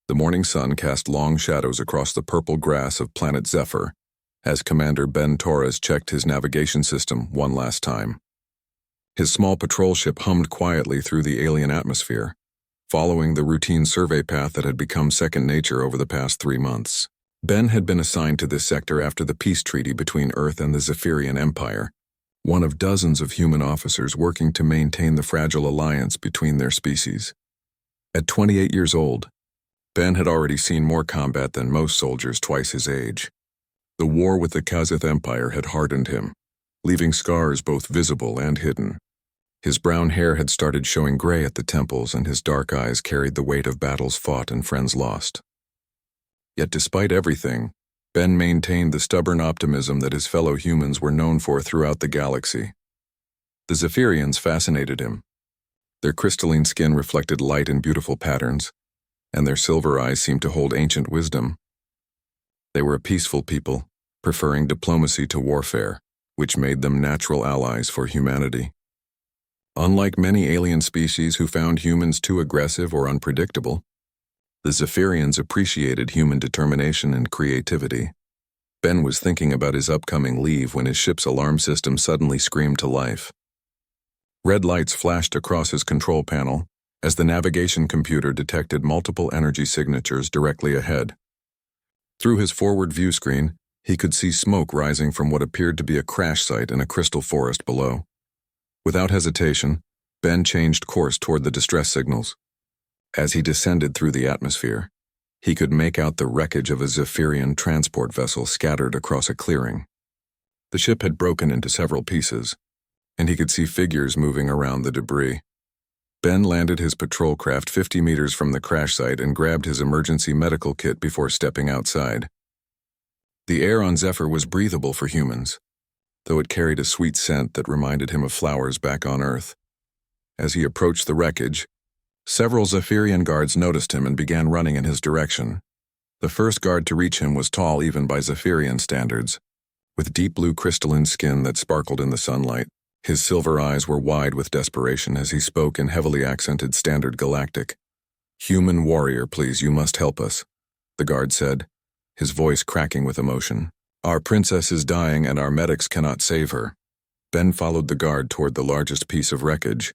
The morning sun cast long shadows across the purple grass of planet Zephyr as Commander Ben Torres checked his navigation system one last time. His small patrol ship hummed quietly through the alien atmosphere, following the routine survey path that had become second nature over the past 3 months. Ben had been assigned to this sector after the peace treaty between Earth and the Zephyrian Empire, one of dozens of human officers working to maintain the fragile alliance between their species. At 28 years old, Ben had already seen more combat than most soldiers twice his age. The war with the Kazith Empire had hardened him, leaving scars both visible and hidden. His brown hair had started showing gray at the temples, and his dark eyes carried the weight of battles fought and friends lost. Yet despite everything, Ben maintained the stubborn optimism that his fellow humans were known for throughout the galaxy. The Zephyrians fascinated him. Their crystalline skin reflected light in beautiful patterns, and their silver eyes seemed to hold ancient wisdom. They were a peaceful people, preferring diplomacy to warfare, which made them natural allies for humanity. Unlike many alien species who found humans too aggressive or unpredictable, the Zephyrians appreciated human determination and creativity. Ben was thinking about his upcoming leave when his ship's alarm system suddenly screamed to life. Red lights flashed across his control panel as the navigation computer detected multiple energy signatures directly ahead. Through his forward view screen, he could see smoke rising from what appeared to be a crash site in a crystal forest below. Without hesitation, Ben changed course toward the distress signals. As he descended through the atmosphere, he could make out the wreckage of a Zephyrian transport vessel scattered across a clearing. The ship had broken into several pieces, and he could see figures moving around the debris. Ben landed his patrol craft 50 meters from the crash site and grabbed his emergency medical kit before stepping outside. The air on Zephyr was breathable for humans, though it carried a sweet scent that reminded him of flowers back on Earth. As he approached the wreckage, several Zephyrian guards noticed him and began running in his direction. The first guard to reach him was tall even by Zephyrian standards, with deep blue crystalline skin that sparkled in the sunlight. His silver eyes were wide with desperation as he spoke in heavily accented Standard Galactic. "Human warrior, please, you must help us," the guard said, his voice cracking with emotion. "Our princess is dying and our medics cannot save her." Ben followed the guard toward the largest piece of wreckage,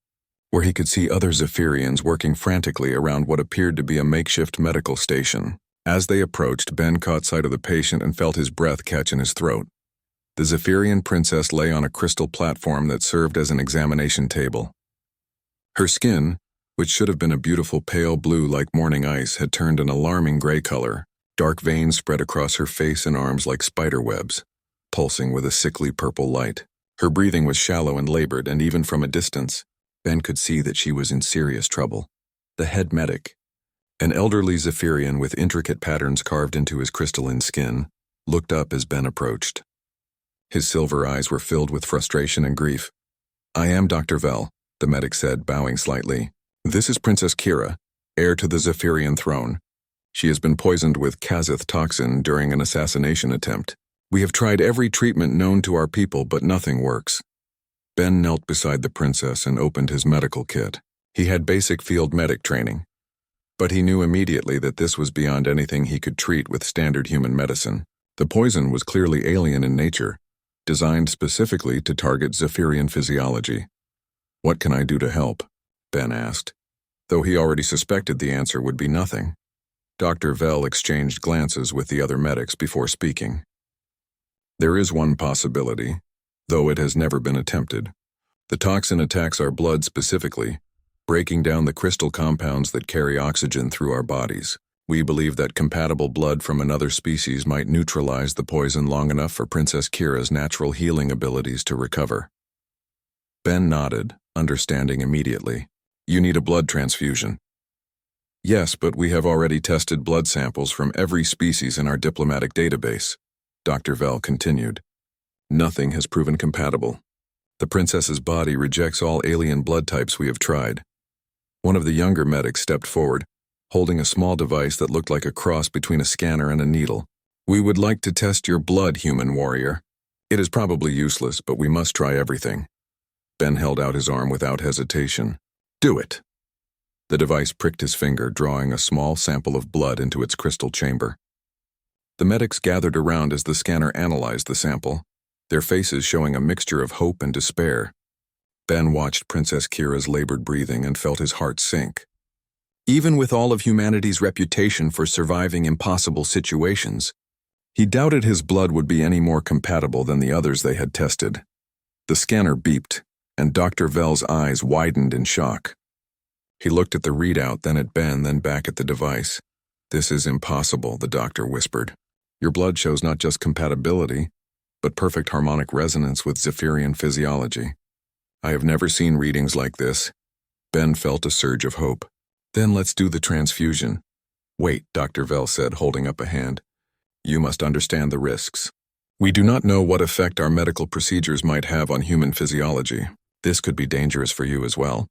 where he could see other Zephyrians working frantically around what appeared to be a makeshift medical station. As they approached, Ben caught sight of the patient and felt his breath catch in his throat. The Zephyrian princess lay on a crystal platform that served as an examination table. Her skin, which should have been a beautiful pale blue like morning ice, had turned an alarming gray color. Dark veins spread across her face and arms like spider webs, pulsing with a sickly purple light. Her breathing was shallow and labored, and even from a distance, Ben could see that she was in serious trouble. The head medic, an elderly Zephyrian with intricate patterns carved into his crystalline skin, looked up as Ben approached. His silver eyes were filled with frustration and grief. "I am Dr. Vell," the medic said, bowing slightly. "This is Princess Kira, heir to the Zephyrian throne. She has been poisoned with Kazith toxin during an assassination attempt. We have tried every treatment known to our people, but nothing works." Ben knelt beside the princess and opened his medical kit. He had basic field medic training, but he knew immediately that this was beyond anything he could treat with standard human medicine. The poison was clearly alien in nature, designed specifically to target Zephyrian physiology. "What can I do to help?" Ben asked, though he already suspected the answer would be nothing. Dr. Vell exchanged glances with the other medics before speaking. "There is one possibility, though it has never been attempted. The toxin attacks our blood specifically, breaking down the crystal compounds that carry oxygen through our bodies. We believe that compatible blood from another species might neutralize the poison long enough for Princess Kira's natural healing abilities to recover." Ben nodded, understanding immediately. "You need a blood transfusion." "Yes, but we have already tested blood samples from every species in our diplomatic database," Dr. Vell continued. "Nothing has proven compatible. The princess's body rejects all alien blood types we have tried." One of the younger medics stepped forward, holding a small device that looked like a cross between a scanner and a needle. "We would like to test your blood, human warrior. It is probably useless, but we must try everything." Ben held out his arm without hesitation. "Do it." The device pricked his finger, drawing a small sample of blood into its crystal chamber. The medics gathered around as the scanner analyzed the sample, their faces showing a mixture of hope and despair. Ben watched Princess Kira's labored breathing and felt his heart sink. Even with all of humanity's reputation for surviving impossible situations, he doubted his blood would be any more compatible than the others they had tested. The scanner beeped, and Dr. Vell's eyes widened in shock. He looked at the readout, then at Ben, then back at the device. "This is impossible," the doctor whispered. "Your blood shows not just compatibility, but perfect harmonic resonance with Zephyrian physiology. I have never seen readings like this." Ben felt a surge of hope. "Then let's do the transfusion." "Wait," Dr. Vell said, holding up a hand. "You must understand the risks. We do not know what effect our medical procedures might have on human physiology. This could be dangerous for you as well."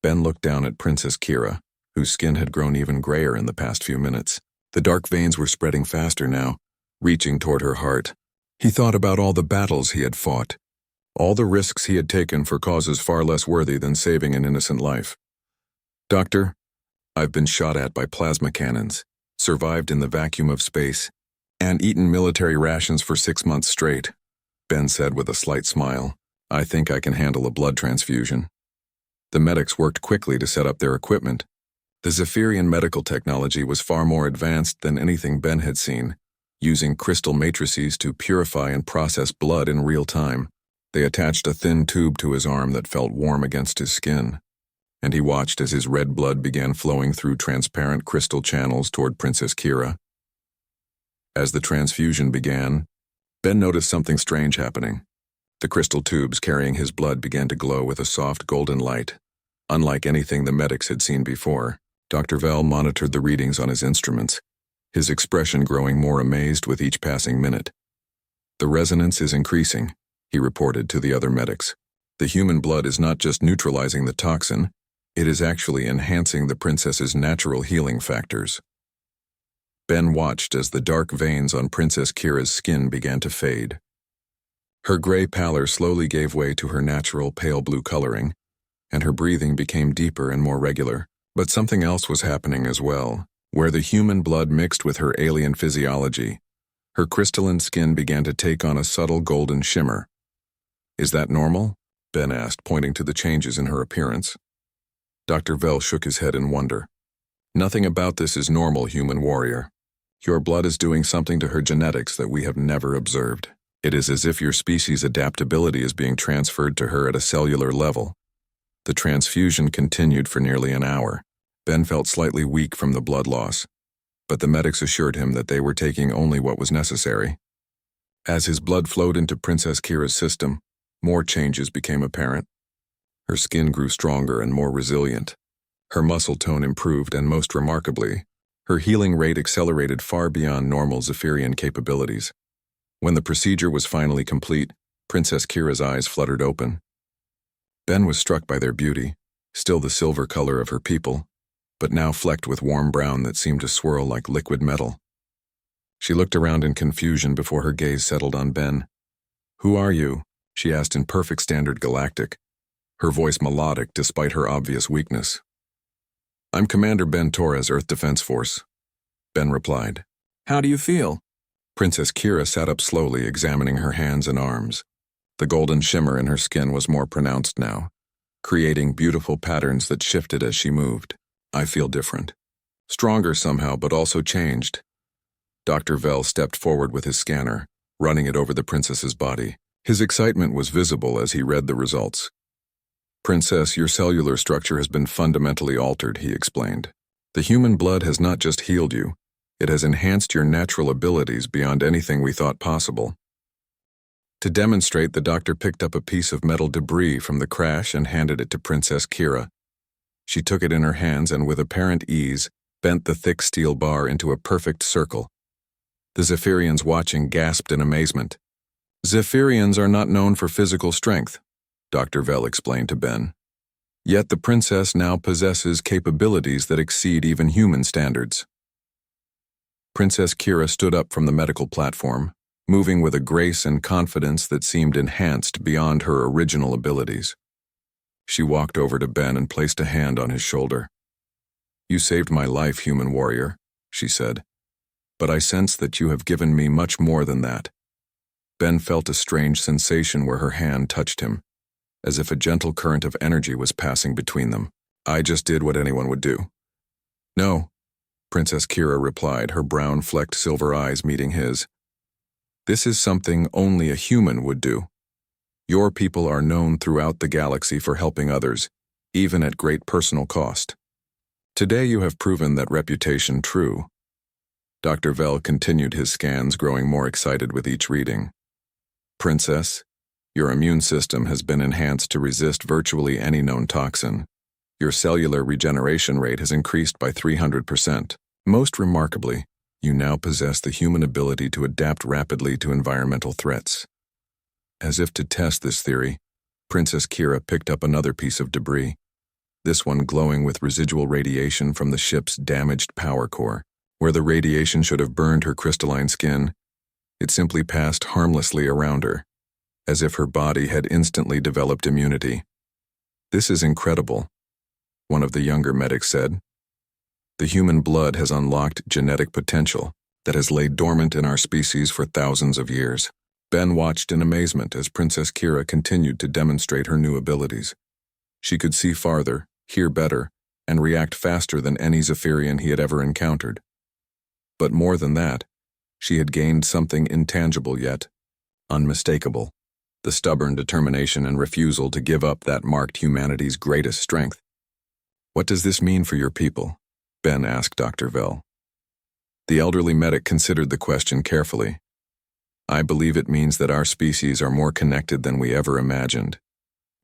Ben looked down at Princess Kira, whose skin had grown even grayer in the past few minutes. The dark veins were spreading faster now, reaching toward her heart. He thought about all the battles he had fought, all the risks he had taken for causes far less worthy than saving an innocent life. "Doctor, I've been shot at by plasma cannons, survived in the vacuum of space, and eaten military rations for 6 months straight," Ben said with a slight smile. "I think I can handle a blood transfusion." The medics worked quickly to set up their equipment. The Zephyrian medical technology was far more advanced than anything Ben had seen, using crystal matrices to purify and process blood in real time. They attached a thin tube to his arm that felt warm against his skin, and he watched as his red blood began flowing through transparent crystal channels toward Princess Kira. As the transfusion began, Ben noticed something strange happening. The crystal tubes carrying his blood began to glow with a soft golden light, unlike anything the medics had seen before. Dr. Vell monitored the readings on his instruments, his expression growing more amazed with each passing minute. "The resonance is increasing," he reported to the other medics. "The human blood is not just neutralizing the toxin, it is actually enhancing the princess's natural healing factors." Ben watched as the dark veins on Princess Kira's skin began to fade. Her gray pallor slowly gave way to her natural pale blue coloring, and her breathing became deeper and more regular. But something else was happening as well. Where the human blood mixed with her alien physiology, her crystalline skin began to take on a subtle golden shimmer. "Is that normal?" Ben asked, pointing to the changes in her appearance. Dr. Vell shook his head in wonder. "Nothing about this is normal, human warrior. Your blood is doing something to her genetics that we have never observed. It is as if your species' adaptability is being transferred to her at a cellular level." The transfusion continued for nearly an hour. Ben felt slightly weak from the blood loss, but the medics assured him that they were taking only what was necessary. As his blood flowed into Princess Kira's system, more changes became apparent. Her skin grew stronger and more resilient. Her muscle tone improved, and most remarkably, her healing rate accelerated far beyond normal Zephyrian capabilities. When the procedure was finally complete, Princess Kira's eyes fluttered open. Ben was struck by their beauty, still the silver color of her pupil, but now flecked with warm brown that seemed to swirl like liquid metal. She looked around in confusion before her gaze settled on Ben. "Who are you?" she asked in perfect standard galactic, her voice melodic despite her obvious weakness. "I'm Commander Ben Torres, Earth Defense Force," Ben replied. "How do you feel?" Princess Kira sat up slowly, examining her hands and arms. The golden shimmer in her skin was more pronounced now, creating beautiful patterns that shifted as she moved. "I feel different. Stronger somehow, but also changed." Dr. Vell stepped forward with his scanner, running it over the princess's body. His excitement was visible as he read the results. "Princess, your cellular structure has been fundamentally altered," he explained. "The human blood has not just healed you, it has enhanced your natural abilities beyond anything we thought possible." To demonstrate, the doctor picked up a piece of metal debris from the crash and handed it to Princess Kira. She took it in her hands and with apparent ease bent the thick steel bar into a perfect circle. The Zephyrians watching gasped in amazement. "Zephyrians are not known for physical strength," Dr. Vell explained to Ben. "Yet the princess now possesses capabilities that exceed even human standards." Princess Kira stood up from the medical platform, moving with a grace and confidence that seemed enhanced beyond her original abilities. She walked over to Ben and placed a hand on his shoulder. "You saved my life, human warrior," she said. "But I sense that you have given me much more than that." Ben felt a strange sensation where her hand touched him, as if a gentle current of energy was passing between them. "I just did what anyone would do." "No," Princess Kira replied, her brown-flecked silver eyes meeting his. "This is something only a human would do. Your people are known throughout the galaxy for helping others, even at great personal cost. Today you have proven that reputation true." Dr. Vell continued his scans, growing more excited with each reading. "Princess, your immune system has been enhanced to resist virtually any known toxin. Your cellular regeneration rate has increased by 300%. Most remarkably, you now possess the human ability to adapt rapidly to environmental threats." As if to test this theory, Princess Kira picked up another piece of debris, this one glowing with residual radiation from the ship's damaged power core. Where the radiation should have burned her crystalline skin, it simply passed harmlessly around her, as if her body had instantly developed immunity. "This is incredible," one of the younger medics said. "The human blood has unlocked genetic potential that has laid dormant in our species for thousands of years." Ben watched in amazement as Princess Kira continued to demonstrate her new abilities. She could see farther, hear better, and react faster than any Zephyrian he had ever encountered. But more than that, she had gained something intangible yet unmistakable: the stubborn determination and refusal to give up that marked humanity's greatest strength. "What does this mean for your people?" Ben asked Dr. Vell. The elderly medic considered the question carefully. "I believe it means that our species are more connected than we ever imagined.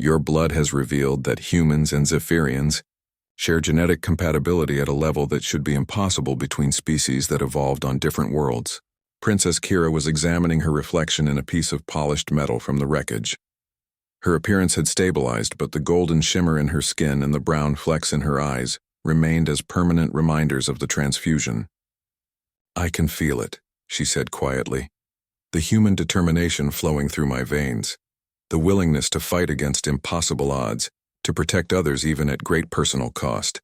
Your blood has revealed that humans and Zephyrians share genetic compatibility at a level that should be impossible between species that evolved on different worlds." Princess Kira was examining her reflection in a piece of polished metal from the wreckage. Her appearance had stabilized, but the golden shimmer in her skin and the brown flecks in her eyes remained as permanent reminders of the transfusion. "I can feel it," she said quietly. "The human determination flowing through my veins. The willingness to fight against impossible odds, to protect others even at great personal cost.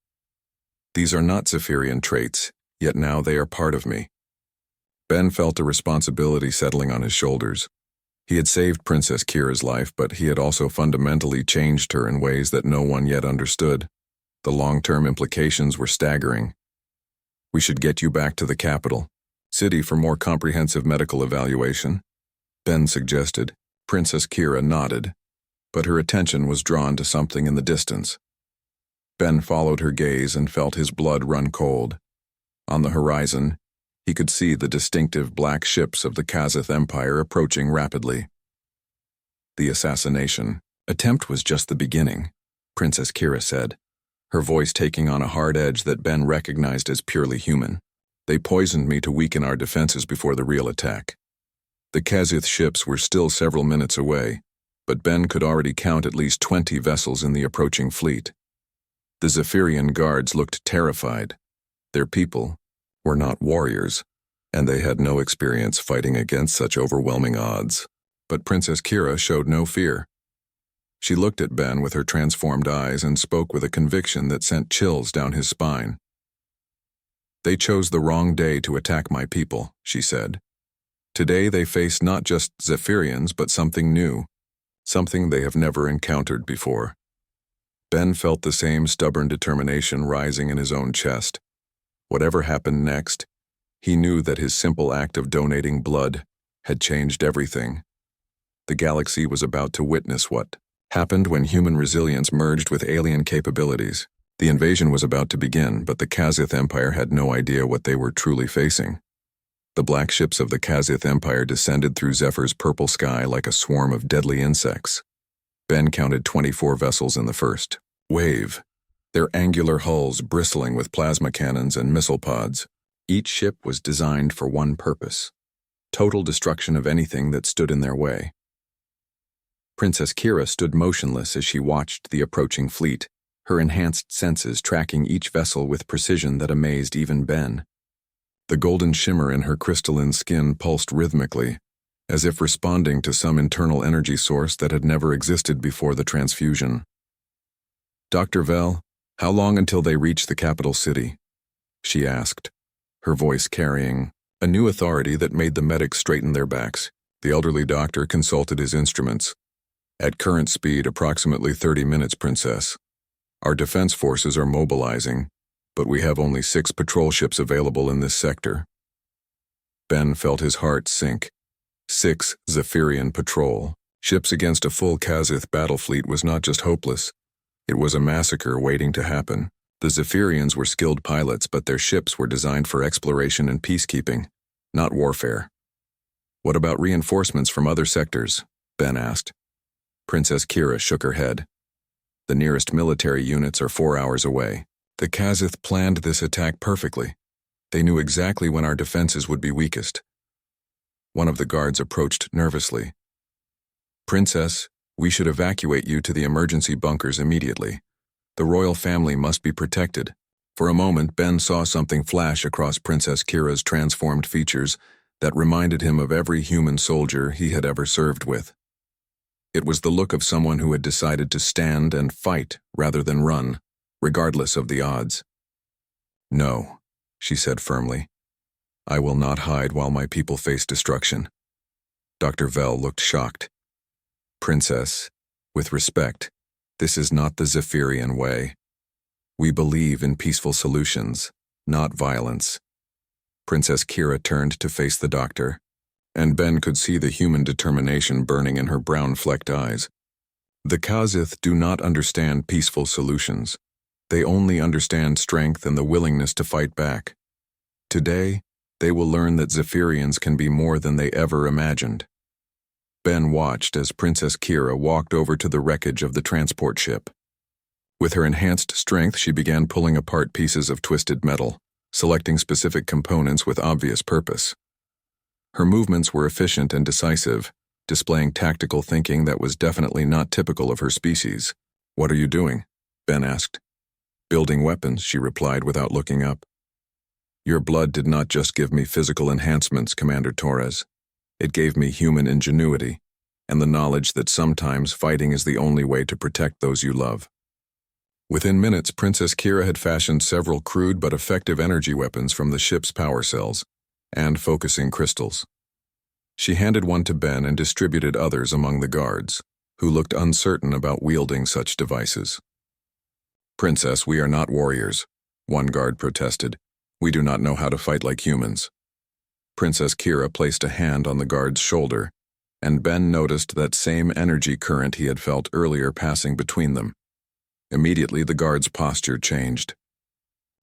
These are not Zephyrian traits, yet now they are part of me." Ben felt a responsibility settling on his shoulders. He had saved Princess Kira's life, but he had also fundamentally changed her in ways that no one yet understood. The long-term implications were staggering. "We should get you back to the capital city for more comprehensive medical evaluation," Ben suggested. Princess Kira nodded, but her attention was drawn to something in the distance. Ben followed her gaze and felt his blood run cold. On the horizon, he could see the distinctive black ships of the Kazith Empire approaching rapidly. The assassination attempt was just the beginning, Princess Kira said, her voice taking on a hard edge that Ben recognized as purely human. "They poisoned me to weaken our defenses before the real attack." The Kazith ships were still several minutes away, but Ben could already count at least 20 vessels in the approaching fleet. The Zephyrian guards looked terrified. Their people were not warriors, and they had no experience fighting against such overwhelming odds. But Princess Kira showed no fear. She looked at Ben with her transformed eyes and spoke with a conviction that sent chills down his spine. "They chose the wrong day to attack my people," she said. "Today they face not just Zephyrians but something new, something they have never encountered before." Ben felt the same stubborn determination rising in his own chest. Whatever happened next, he knew that his simple act of donating blood had changed everything. The galaxy was about to witness what happened when human resilience merged with alien capabilities. The invasion was about to begin, but the Kazith Empire had no idea what they were truly facing. The black ships of the Kazith Empire descended through Zephyr's purple sky like a swarm of deadly insects. Ben counted 24 vessels in the first wave, their angular hulls bristling with plasma cannons and missile pods. Each ship was designed for one purpose: total destruction of anything that stood in their way. Princess Kira stood motionless as she watched the approaching fleet, her enhanced senses tracking each vessel with precision that amazed even Ben. The golden shimmer in her crystalline skin pulsed rhythmically, as if responding to some internal energy source that had never existed before the transfusion. "Dr. Vell," "How long until they reach the capital city?" she asked, her voice carrying a new authority that made the medics straighten their backs. The elderly doctor consulted his instruments. "At current speed, approximately 30 minutes, Princess. Our defense forces are mobilizing, but we have only 6 patrol ships available in this sector." Ben felt his heart sink. 6 Zephyrian patrol ships against a full Kazith battle fleet was not just hopeless. It was a massacre waiting to happen. The Zephyrians were skilled pilots, but their ships were designed for exploration and peacekeeping, not warfare. "What about reinforcements from other sectors?" Ben asked. Princess Kira shook her head. "The nearest military units are 4 hours away. The Kazith planned this attack perfectly. They knew exactly when our defenses would be weakest." One of the guards approached nervously. "Princess, we should evacuate you to the emergency bunkers immediately. The royal family must be protected." For a moment, Ben saw something flash across Princess Kira's transformed features that reminded him of every human soldier he had ever served with. It was the look of someone who had decided to stand and fight rather than run, regardless of the odds. "No," she said firmly. "I will not hide while my people face destruction." Dr. Vell looked shocked. "Princess, with respect, this is not the Zephyrian way. We believe in peaceful solutions, not violence." Princess Kira turned to face the doctor, and Ben could see the human determination burning in her brown-flecked eyes. "The Kazith do not understand peaceful solutions. They only understand strength and the willingness to fight back. Today, they will learn that Zephyrians can be more than they ever imagined." Ben watched as Princess Kira walked over to the wreckage of the transport ship. With her enhanced strength, she began pulling apart pieces of twisted metal, selecting specific components with obvious purpose. Her movements were efficient and decisive, displaying tactical thinking that was definitely not typical of her species. "What are you doing?" Ben asked. "Building weapons," she replied without looking up. "Your blood did not just give me physical enhancements, Commander Torres. It gave me human ingenuity, and the knowledge that sometimes fighting is the only way to protect those you love." Within minutes, Princess Kira had fashioned several crude but effective energy weapons from the ship's power cells and focusing crystals. She handed one to Ben and distributed others among the guards, who looked uncertain about wielding such devices. "Princess, we are not warriors," one guard protested. "We do not know how to fight like humans." Princess Kira placed a hand on the guard's shoulder, and Ben noticed that same energy current he had felt earlier passing between them. Immediately, the guard's posture changed.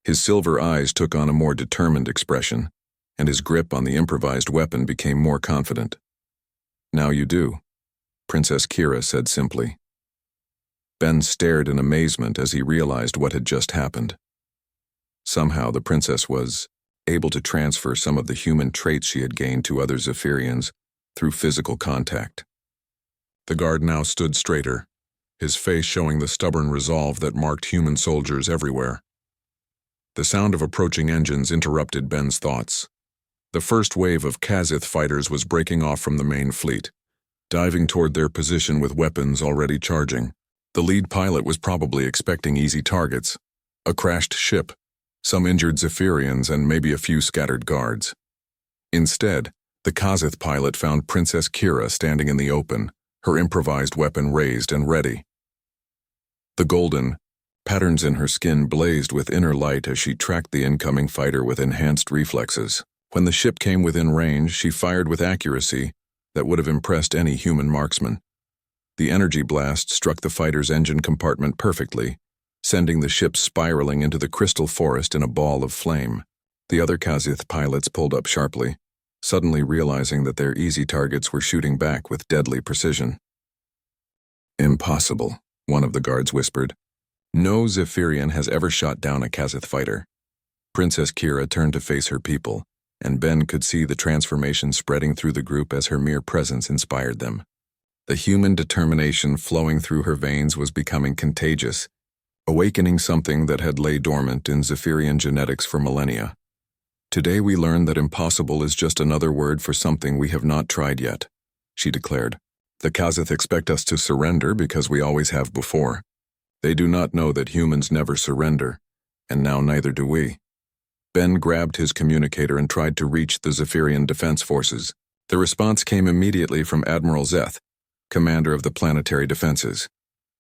His silver eyes took on a more determined expression, and his grip on the improvised weapon became more confident. "Now you do," Princess Kira said simply. Ben stared in amazement as he realized what had just happened. Somehow the princess was able to transfer some of the human traits she had gained to other Zephyrians through physical contact. The guard now stood straighter, his face showing the stubborn resolve that marked human soldiers everywhere. The sound of approaching engines interrupted Ben's thoughts. The first wave of Kazith fighters was breaking off from the main fleet, diving toward their position with weapons already charging. The lead pilot was probably expecting easy targets: a crashed ship, some injured Zephyrians, and maybe a few scattered guards. Instead, the Kazith pilot found Princess Kira standing in the open, her improvised weapon raised and ready. The golden patterns in her skin blazed with inner light as she tracked the incoming fighter with enhanced reflexes. When the ship came within range, she fired with accuracy that would have impressed any human marksman. The energy blast struck the fighter's engine compartment perfectly, sending the ship spiraling into the crystal forest in a ball of flame. The other Kazith pilots pulled up sharply, suddenly realizing that their easy targets were shooting back with deadly precision. "Impossible," one of the guards whispered. "No Zephyrian has ever shot down a Kazith fighter." Princess Kira turned to face her people, and Ben could see the transformation spreading through the group as her mere presence inspired them. The human determination flowing through her veins was becoming contagious, awakening something that had lay dormant in Zephyrian genetics for millennia. "Today we learn that impossible is just another word for something we have not tried yet," she declared. "The Kazith expect us to surrender because we always have before. They do not know that humans never surrender, and now neither do we. Ben grabbed his communicator and tried to reach the Zephyrian Defense Forces. The response came immediately from Admiral Zeth, commander of the planetary defenses.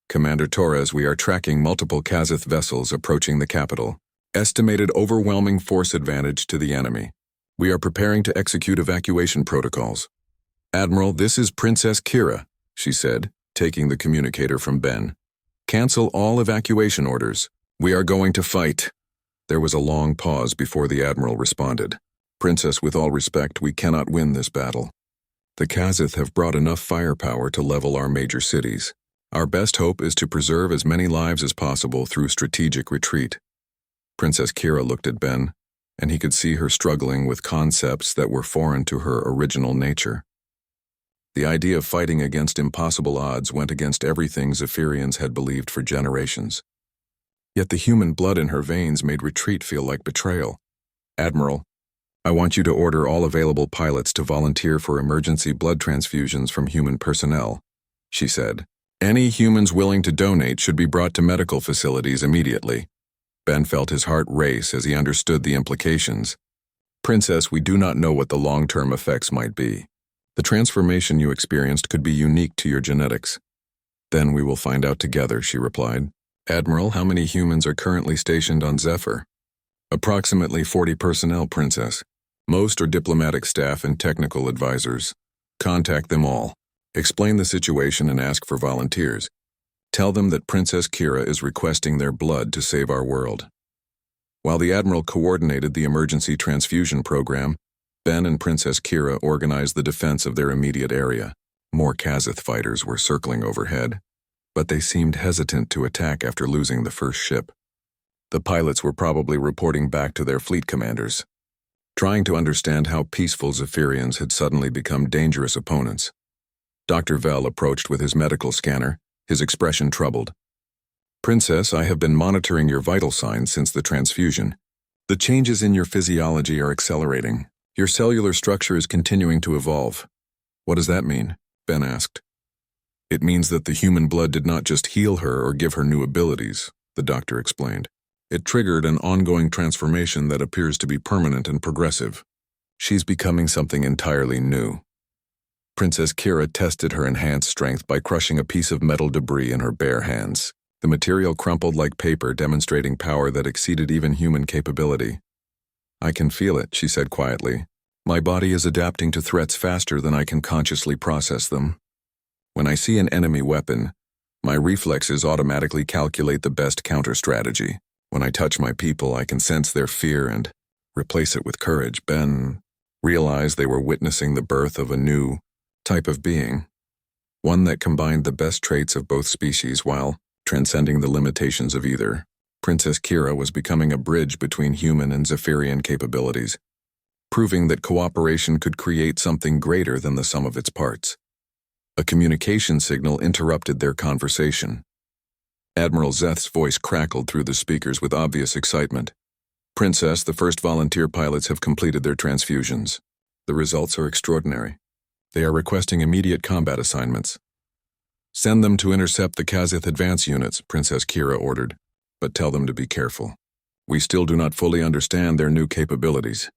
Commander Torres, we are tracking multiple Kazith vessels approaching the capital. Estimated overwhelming force advantage to the enemy. We are preparing to execute evacuation protocols. Admiral, this is Princess Kira, she said, taking the communicator from Ben. Cancel all evacuation orders. We are going to fight. There was a long pause before the Admiral responded. Princess, with all respect, we cannot win this battle. The Kazith have brought enough firepower to level our major cities. Our best hope is to preserve as many lives as possible through strategic retreat. Princess Kira looked at Ben, and he could see her struggling with concepts that were foreign to her original nature. The idea of fighting against impossible odds went against everything Zephyrians had believed for generations. Yet the human blood in her veins made retreat feel like betrayal. Admiral, I want you to order all available pilots to volunteer for emergency blood transfusions from human personnel, she said. Any humans willing to donate should be brought to medical facilities immediately. Ben felt his heart race as he understood the implications. Princess, we do not know what the long-term effects might be. The transformation you experienced could be unique to your genetics. Then we will find out together, she replied. Admiral, how many humans are currently stationed on Zephyr? Approximately 40 personnel, Princess. Most are diplomatic staff and technical advisors. Contact them all. Explain the situation and ask for volunteers. Tell them that Princess Kira is requesting their blood to save our world. While the Admiral coordinated the emergency transfusion program, Ben and Princess Kira organized the defense of their immediate area. More Kazith fighters were circling overhead, but they seemed hesitant to attack after losing the first ship. The pilots were probably reporting back to their fleet commanders, trying to understand how peaceful Zephyrians had suddenly become dangerous opponents. Dr. Vell approached with his medical scanner, his expression troubled. Princess, I have been monitoring your vital signs since the transfusion. The changes in your physiology are accelerating. Your cellular structure is continuing to evolve. What does that mean? Ben asked. It means that the human blood did not just heal her or give her new abilities, the doctor explained. It triggered an ongoing transformation that appears to be permanent and progressive. She's becoming something entirely new. Princess Kira tested her enhanced strength by crushing a piece of metal debris in her bare hands. The material crumpled like paper, demonstrating power that exceeded even human capability. I can feel it, she said quietly. My body is adapting to threats faster than I can consciously process them. When I see an enemy weapon, my reflexes automatically calculate the best counter-strategy. When I touch my people, I can sense their fear and replace it with courage. Ben realized they were witnessing the birth of a new type of being, one that combined the best traits of both species while transcending the limitations of either. Princess Kira was becoming a bridge between human and Zephyrian capabilities, proving that cooperation could create something greater than the sum of its parts. A communication signal interrupted their conversation. Admiral Zeth's voice crackled through the speakers with obvious excitement. Princess, the first volunteer pilots have completed their transfusions. The results are extraordinary. They are requesting immediate combat assignments. Send them to intercept the Kazith advance units, Princess Kira ordered, but tell them to be careful. We still do not fully understand their new capabilities.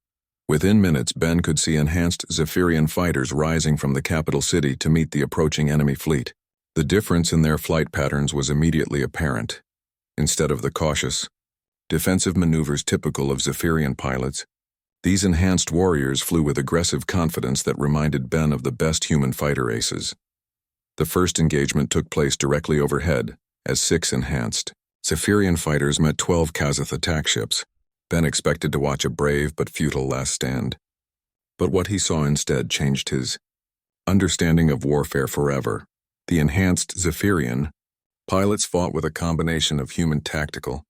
Within minutes, Ben could see enhanced Zephyrian fighters rising from the capital city to meet the approaching enemy fleet. The difference in their flight patterns was immediately apparent. Instead of the cautious, defensive maneuvers typical of Zephyrian pilots, these enhanced warriors flew with aggressive confidence that reminded Ben of the best human fighter aces. The first engagement took place directly overhead, as 6 enhanced Zephyrian fighters met 12 Kazith attack ships. Ben expected to watch a brave but futile last stand. But what he saw instead changed his understanding of warfare forever. The enhanced Zephyrian pilots fought with a combination of human tactical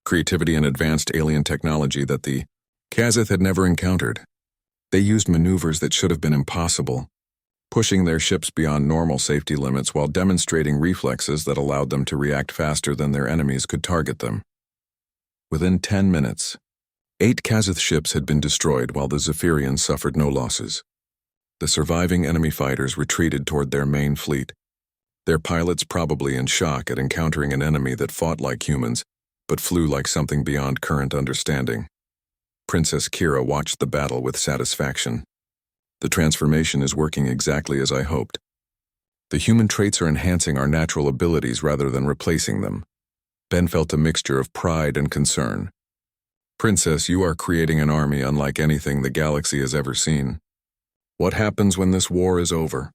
creativity and advanced alien technology that the Kazith had never encountered. They used maneuvers that should have been impossible, pushing their ships beyond normal safety limits while demonstrating reflexes that allowed them to react faster than their enemies could target them. Within 10 minutes, 8 Kazith ships had been destroyed while the Zephyrians suffered no losses. The surviving enemy fighters retreated toward their main fleet, their pilots probably in shock at encountering an enemy that fought like humans, but flew like something beyond current understanding. Princess Kira watched the battle with satisfaction. The transformation is working exactly as I hoped. The human traits are enhancing our natural abilities rather than replacing them. Ben felt a mixture of pride and concern. Princess, you are creating an army unlike anything the galaxy has ever seen. What happens when this war is over?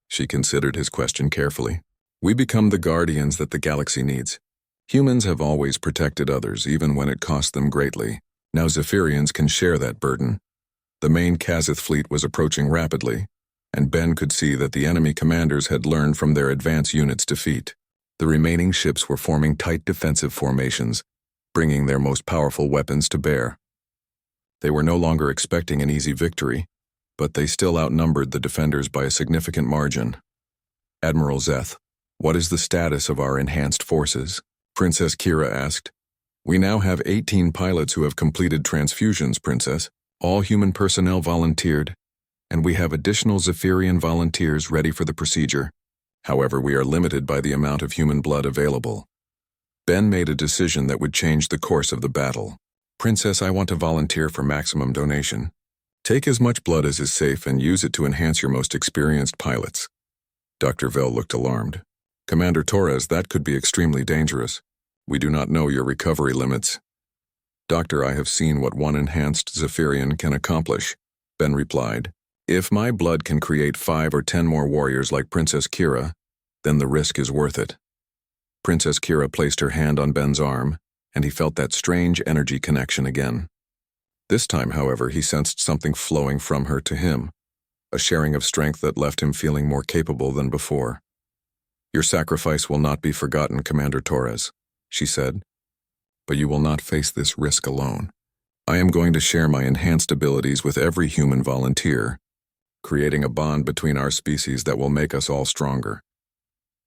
She considered his question carefully. We become the guardians that the galaxy needs. Humans have always protected others, even when it cost them greatly. Now Zephyrians can share that burden. The main Kazith fleet was approaching rapidly, and Ben could see that the enemy commanders had learned from their advance units' defeat. The remaining ships were forming tight defensive formations, bringing their most powerful weapons to bear. They were no longer expecting an easy victory, but they still outnumbered the defenders by a significant margin. Admiral Zeth, what is the status of our enhanced forces? Princess Kira asked. We now have 18 pilots who have completed transfusions, Princess. All human personnel volunteered, and we have additional Zephyrian volunteers ready for the procedure. However, we are limited by the amount of human blood available. Ben made a decision that would change the course of the battle. Princess, I want to volunteer for maximum donation. Take as much blood as is safe and use it to enhance your most experienced pilots. Dr. Vell looked alarmed. Commander Torres, that could be extremely dangerous. We do not know your recovery limits. Doctor, I have seen what one enhanced Zephyrian can accomplish, Ben replied. If my blood can create 5 or 10 more warriors like Princess Kira, then the risk is worth it. Princess Kira placed her hand on Ben's arm, and he felt that strange energy connection again. This time, however, he sensed something flowing from her to him, a sharing of strength that left him feeling more capable than before. Your sacrifice will not be forgotten, Commander Torres, she said. But you will not face this risk alone. I am going to share my enhanced abilities with every human volunteer, creating a bond between our species that will make us all stronger.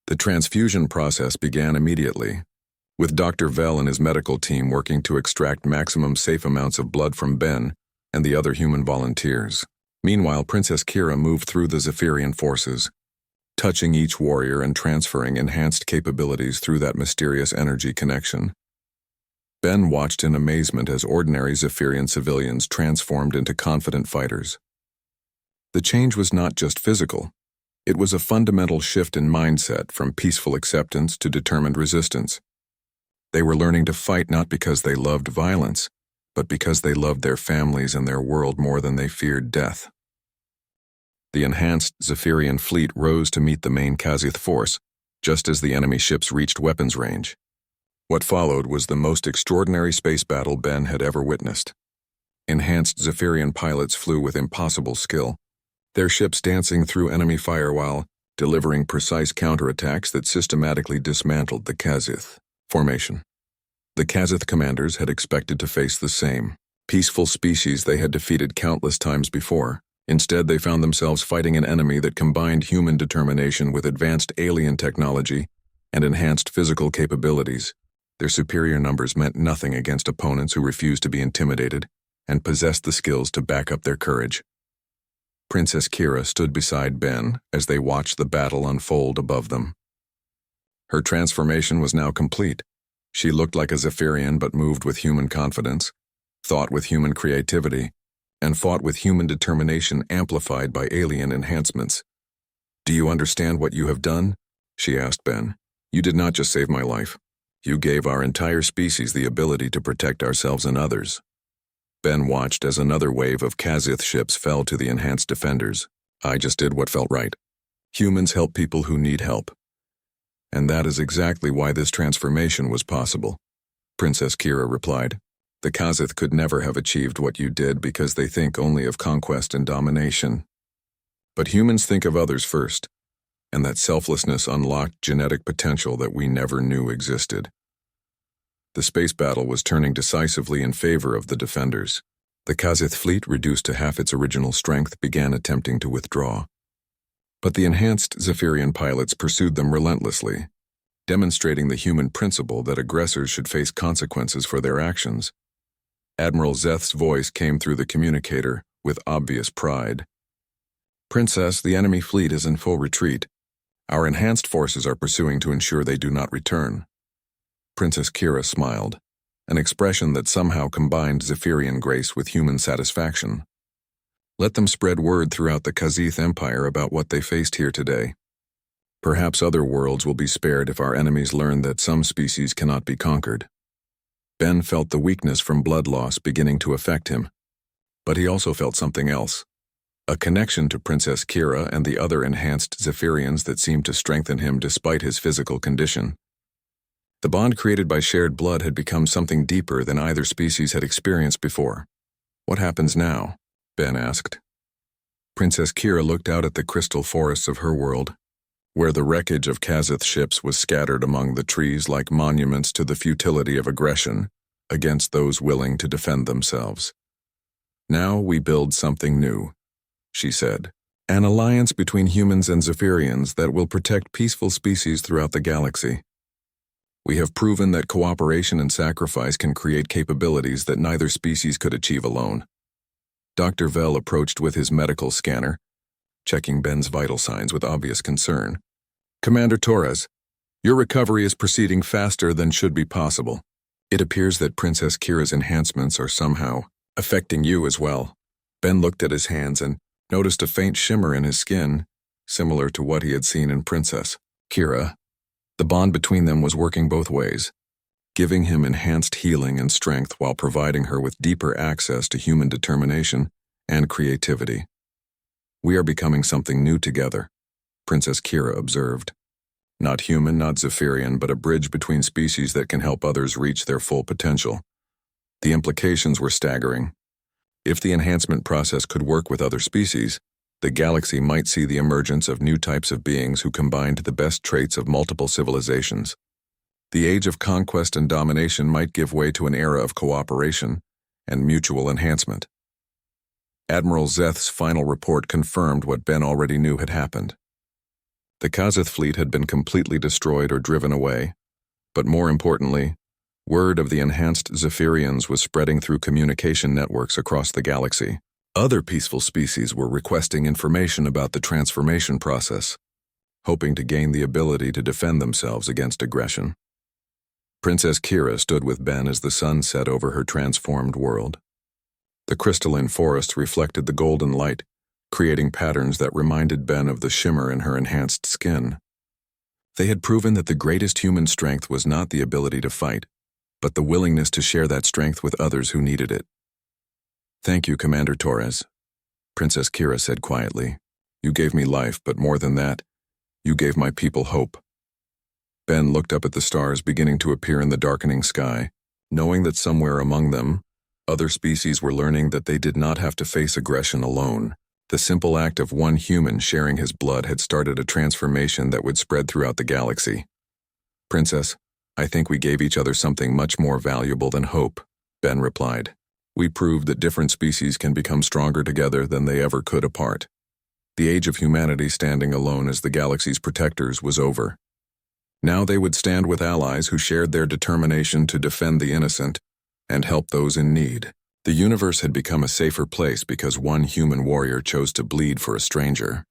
The transfusion process began immediately, with Dr. Vell and his medical team working to extract maximum safe amounts of blood from Ben and the other human volunteers. Meanwhile, Princess Kira moved through the Zephyrian forces, touching each warrior and transferring enhanced capabilities through that mysterious energy connection. Ben watched in amazement as ordinary Zephyrian civilians transformed into confident fighters. The change was not just physical. It was a fundamental shift in mindset from peaceful acceptance to determined resistance. They were learning to fight not because they loved violence, but because they loved their families and their world more than they feared death. The enhanced Zephyrian fleet rose to meet the main Kazith force, just as the enemy ships reached weapons range. What followed was the most extraordinary space battle Ben had ever witnessed. Enhanced Zephyrian pilots flew with impossible skill, their ships dancing through enemy fire while delivering precise counterattacks that systematically dismantled the Kazith formation. The Kazith commanders had expected to face the same peaceful species they had defeated countless times before. Instead, they found themselves fighting an enemy that combined human determination with advanced alien technology and enhanced physical capabilities. Their superior numbers meant nothing against opponents who refused to be intimidated and possessed the skills to back up their courage. Princess Kira stood beside Ben as they watched the battle unfold above them. Her transformation was now complete. She looked like a Zephyrian but moved with human confidence, thought with human creativity, and fought with human determination amplified by alien enhancements. Do you understand what you have done? She asked Ben. You did not just save my life. You gave our entire species the ability to protect ourselves and others. Ben watched as another wave of Kazith ships fell to the enhanced defenders. I just did what felt right. Humans help people who need help. And that is exactly why this transformation was possible, Princess Kira replied. The Kazith could never have achieved what you did because they think only of conquest and domination. But humans think of others first, and that selflessness unlocked genetic potential that we never knew existed. The space battle was turning decisively in favor of the defenders. The Kazith fleet, reduced to half its original strength, began attempting to withdraw. But the enhanced Zephyrian pilots pursued them relentlessly, demonstrating the human principle that aggressors should face consequences for their actions. Admiral Zeth's voice came through the communicator with obvious pride. Princess, the enemy fleet is in full retreat. Our enhanced forces are pursuing to ensure they do not return. Princess Kira smiled, an expression that somehow combined Zephyrian grace with human satisfaction. Let them spread word throughout the Kazith Empire about what they faced here today. Perhaps other worlds will be spared if our enemies learn that some species cannot be conquered. Ben felt the weakness from blood loss beginning to affect him. But he also felt something else. A connection to Princess Kira and the other enhanced Zephyrians that seemed to strengthen him despite his physical condition. The bond created by shared blood had become something deeper than either species had experienced before. What happens now? Ben asked. Princess Kira looked out at the crystal forests of her world, where the wreckage of Kazith ships was scattered among the trees like monuments to the futility of aggression against those willing to defend themselves. Now we build something new, she said. An alliance between humans and Zephyrians that will protect peaceful species throughout the galaxy. We have proven that cooperation and sacrifice can create capabilities that neither species could achieve alone. Dr. Vell approached with his medical scanner, checking Ben's vital signs with obvious concern. Commander Torres, your recovery is proceeding faster than should be possible. It appears that Princess Kira's enhancements are somehow affecting you as well. Ben looked at his hands and noticed a faint shimmer in his skin, similar to what he had seen in Princess Kira. The bond between them was working both ways, giving him enhanced healing and strength while providing her with deeper access to human determination and creativity. We are becoming something new together, Princess Kira observed. Not human, not Zephyrian, but a bridge between species that can help others reach their full potential. The implications were staggering. If the enhancement process could work with other species, the galaxy might see the emergence of new types of beings who combined the best traits of multiple civilizations. The age of conquest and domination might give way to an era of cooperation and mutual enhancement. Admiral Zeth's final report confirmed what Ben already knew had happened. The Kazith fleet had been completely destroyed or driven away, but more importantly, word of the enhanced Zephyrians was spreading through communication networks across the galaxy. Other peaceful species were requesting information about the transformation process, hoping to gain the ability to defend themselves against aggression. Princess Kira stood with Ben as the sun set over her transformed world. The crystalline forest reflected the golden light, creating patterns that reminded Ben of the shimmer in her enhanced skin. They had proven that the greatest human strength was not the ability to fight, but the willingness to share that strength with others who needed it. Thank you, Commander Torres, Princess Kira said quietly. You gave me life, but more than that, you gave my people hope. Ben looked up at the stars beginning to appear in the darkening sky, knowing that somewhere among them, other species were learning that they did not have to face aggression alone. The simple act of one human sharing his blood had started a transformation that would spread throughout the galaxy. Princess, I think we gave each other something much more valuable than hope, Ben replied. We proved that different species can become stronger together than they ever could apart. The age of humanity standing alone as the galaxy's protectors was over. Now they would stand with allies who shared their determination to defend the innocent and help those in need. The universe had become a safer place because one human warrior chose to bleed for a stranger.